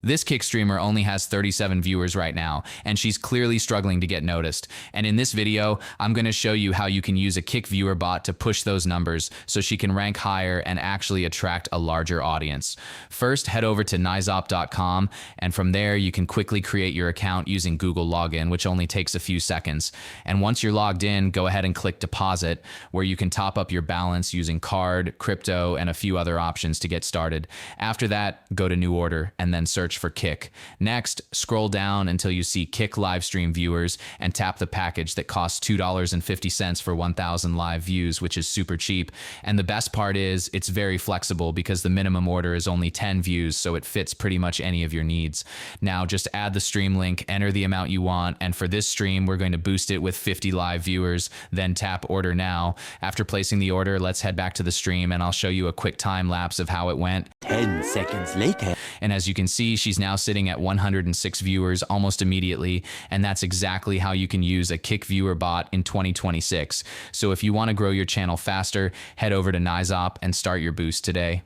This Kick streamer only has 37 viewers right now, and she's clearly struggling to get noticed. And in this video, I'm going to show you how you can use a Kick viewer bot to push those numbers so she can rank higher and actually attract a larger audience. First, head over to Naizop.com, and from there you can quickly create your account using Google Login, which only takes a few seconds. And once you're logged in, go ahead and click Deposit, where you can top up your balance using card, crypto, and a few other options to get started. After that, go to New Order and then search for Kick. Next, scroll down until you see Kick livestream viewers and tap the package that costs $2.50 for 1,000 live views, which is super cheap. And the best part is it's very flexible because the minimum order is only 10 views, so it fits pretty much any of your needs. Now just add the stream link, enter the amount you want, and for this stream, we're going to boost it with 50 live viewers, then tap order now. After placing the order, let's head back to the stream and I'll show you a quick time lapse of how it went. 10 seconds later. And as you can see, she's now sitting at 106 viewers almost immediately, and that's exactly how you can use a Kick viewer bot in 2026. So if you want to grow your channel faster, head over to Naizop and start your boost today.